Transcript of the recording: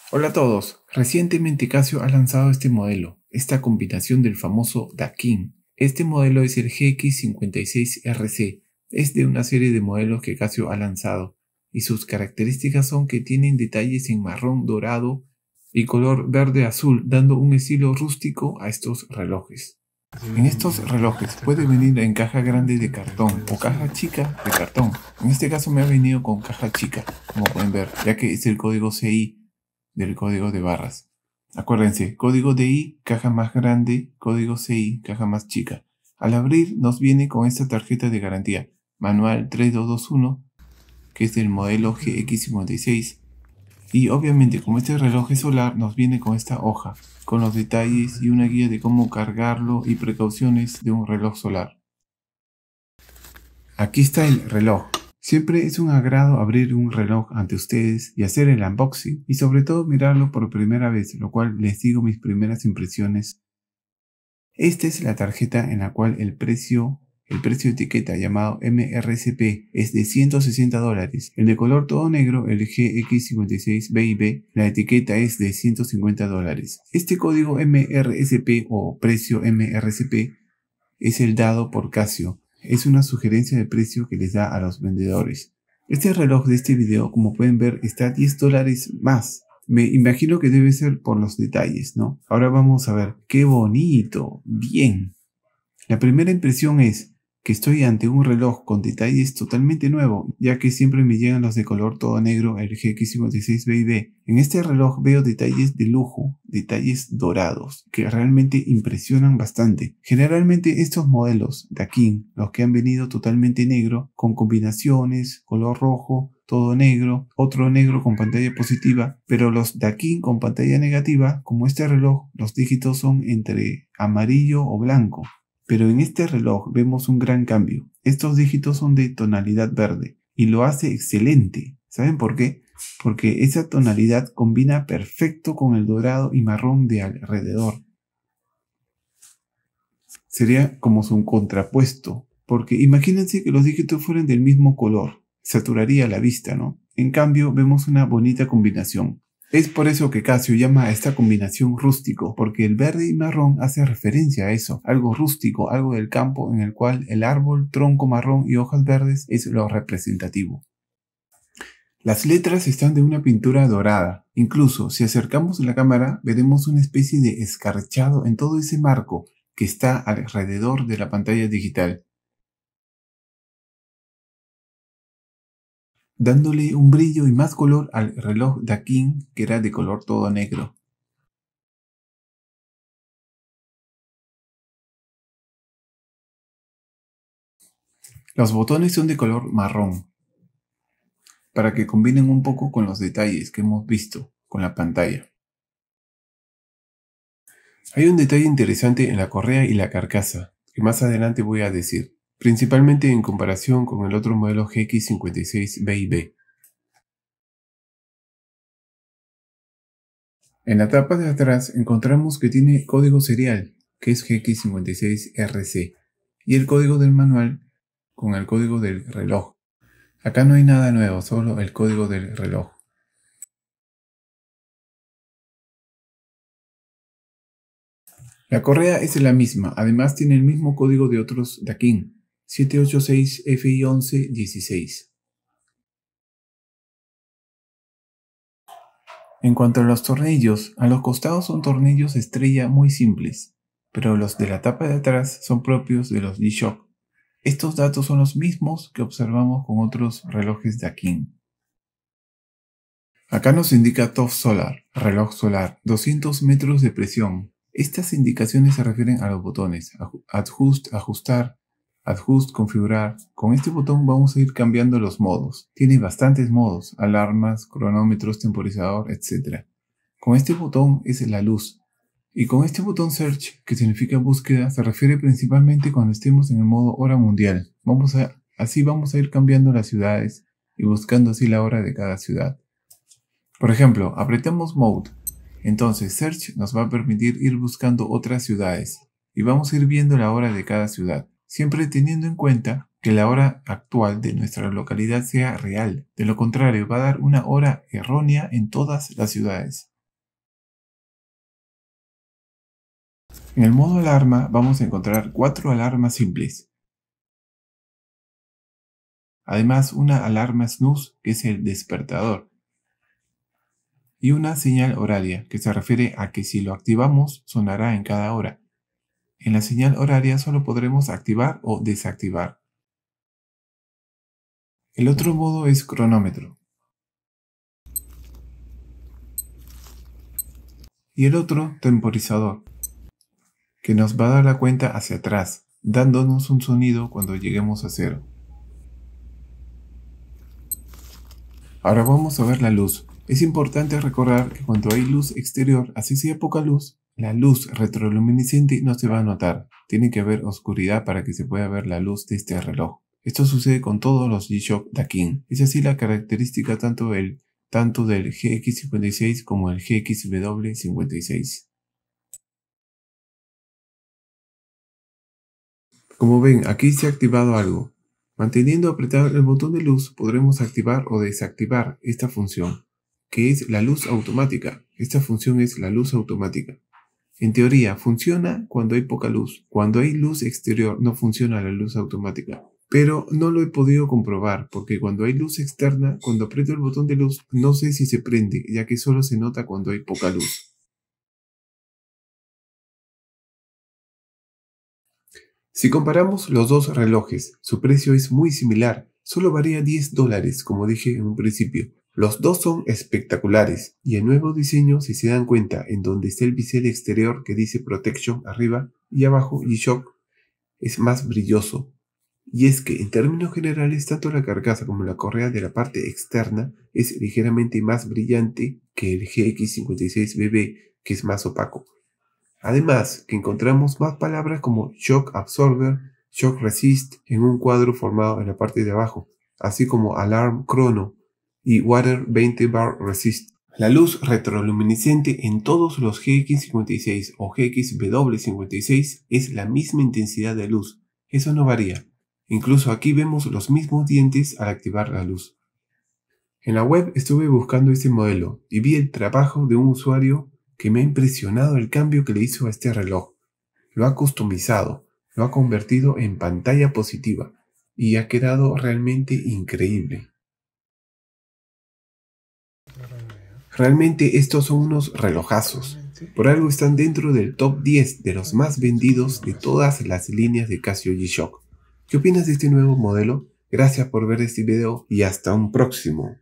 Hola a todos. Recientemente Casio ha lanzado este modelo, esta combinación del famoso Dakin. Este modelo es el GX56RC. Es de una serie de modelos que Casio ha lanzado y sus características son que tienen detalles en marrón dorado y color verde azul, dando un estilo rústico a estos relojes. En estos relojes puede venir en caja grande de cartón o caja chica de cartón. En este caso me ha venido con caja chica, como pueden ver, ya que es el código CI del código de barras. Acuérdense, código DI, caja más grande, código CI, caja más chica. Al abrir nos viene con esta tarjeta de garantía, manual 3221, que es del modelo GX56. Y obviamente como este reloj es solar nos viene con esta hoja, con los detalles y una guía de cómo cargarlo y precauciones de un reloj solar. Aquí está el reloj. Siempre es un agrado abrir un reloj ante ustedes y hacer el unboxing y sobre todo mirarlo por primera vez, lo cual les digo mis primeras impresiones. Esta es la tarjeta en la cual el precio de etiqueta llamado MRCP es de $160. El de color todo negro, el GX56BIB, la etiqueta es de $150. Este código MRCP o precio MRCP es el dado por Casio. Es una sugerencia de precio que les da a los vendedores. Este reloj de este video, como pueden ver, está a $10 más. Me imagino que debe ser por los detalles, ¿no? Ahora vamos a ver. ¡Qué bonito! Bien. La primera impresión es que estoy ante un reloj con detalles totalmente nuevo, ya que siempre me llegan los de color todo negro, el GX56BIB. En este reloj veo detalles de lujo, detalles dorados, que realmente impresionan bastante. Generalmente estos modelos Dakin, los que han venido totalmente negro, con combinaciones, color rojo, todo negro, otro negro con pantalla positiva, pero los Dakin con pantalla negativa, como este reloj, los dígitos son entre amarillo o blanco. Pero en este reloj vemos un gran cambio. Estos dígitos son de tonalidad verde y lo hace excelente. ¿Saben por qué? Porque esa tonalidad combina perfecto con el dorado y marrón de alrededor. Sería como su contrapuesto, porque imagínense que los dígitos fueran del mismo color. Saturaría la vista, ¿no? En cambio, vemos una bonita combinación. Es por eso que Casio llama a esta combinación rústico, porque el verde y marrón hace referencia a eso, algo rústico, algo del campo en el cual el árbol, tronco marrón y hojas verdes es lo representativo. Las letras están de una pintura dorada. Incluso si acercamos la cámara veremos una especie de escarchado en todo ese marco que está alrededor de la pantalla digital, dándole un brillo y más color al reloj Dakin, que era de color todo negro. Los botones son de color marrón, para que combinen un poco con los detalles que hemos visto con la pantalla. Hay un detalle interesante en la correa y la carcasa, que más adelante voy a decir, principalmente en comparación con el otro modelo GX56BIB. En la tapa de atrás encontramos que tiene código serial, que es GX56RC, y el código del manual con el código del reloj. Acá no hay nada nuevo, solo el código del reloj. La correa es la misma, además tiene el mismo código de otros Dakin, 786FI1116. En cuanto a los tornillos, a los costados son tornillos estrella muy simples, pero los de la tapa de atrás son propios de los G-Shock. Estos datos son los mismos que observamos con otros relojes Dakin. Acá nos indica TOF Solar, reloj solar, 200 metros de presión. Estas indicaciones se refieren a los botones, Adjust, ajustar, Adjust, configurar. Con este botón vamos a ir cambiando los modos. Tiene bastantes modos, alarmas, cronómetros, temporizador, etc. Con este botón es la luz. Y con este botón Search, que significa búsqueda, se refiere principalmente cuando estemos en el modo hora mundial. Así vamos a ir cambiando las ciudades y buscando así la hora de cada ciudad. Por ejemplo, apretamos Mode. Entonces Search nos va a permitir ir buscando otras ciudades y vamos a ir viendo la hora de cada ciudad, siempre teniendo en cuenta que la hora actual de nuestra localidad sea real. De lo contrario, va a dar una hora errónea en todas las ciudades. En el modo alarma vamos a encontrar 4 alarmas simples. Además, una alarma snooze, que es el despertador. Y una señal horaria, que se refiere a que si lo activamos sonará en cada hora. En la señal horaria solo podremos activar o desactivar. El otro modo es cronómetro. Y el otro, temporizador, que nos va a dar la cuenta hacia atrás, dándonos un sonido cuando lleguemos a 0. Ahora vamos a ver la luz. Es importante recordar que cuando hay luz exterior, así sea poca luz, la luz retroluminiscente no se va a notar. Tiene que haber oscuridad para que se pueda ver la luz de este reloj. Esto sucede con todos los G-Shock Dakin. Es así la característica tanto del GX56 como el GXW56. Como ven, aquí se ha activado algo. Manteniendo apretado el botón de luz podremos activar o desactivar esta función, que es la luz automática. Esta función es la luz automática. En teoría funciona cuando hay poca luz. Cuando hay luz exterior no funciona la luz automática. Pero no lo he podido comprobar porque cuando hay luz externa, cuando aprieto el botón de luz no sé si se prende, ya que solo se nota cuando hay poca luz. Si comparamos los dos relojes, su precio es muy similar, solo varía $10, como dije en un principio. Los dos son espectaculares, y el nuevo diseño, si se dan cuenta, en donde está el bisel exterior que dice Protection arriba y abajo G-Shock, es más brilloso. Y es que en términos generales, tanto la carcasa como la correa de la parte externa es ligeramente más brillante que el GX56BB, que es más opaco. Además, que encontramos más palabras como Shock Absorber, Shock Resist en un cuadro formado en la parte de abajo, así como Alarm Chrono y Water 20 Bar Resist. La luz retroluminiscente en todos los GX56 o GXW56 es la misma intensidad de luz, eso no varía. Incluso aquí vemos los mismos dientes al activar la luz. En la web estuve buscando este modelo y vi el trabajo de un usuario que me ha impresionado el cambio que le hizo a este reloj. Lo ha customizado, lo ha convertido en pantalla positiva y ha quedado realmente increíble. Realmente estos son unos relojazos. Por algo están dentro del top 10 de los más vendidos de todas las líneas de Casio G-Shock. ¿Qué opinas de este nuevo modelo? Gracias por ver este video y hasta un próximo.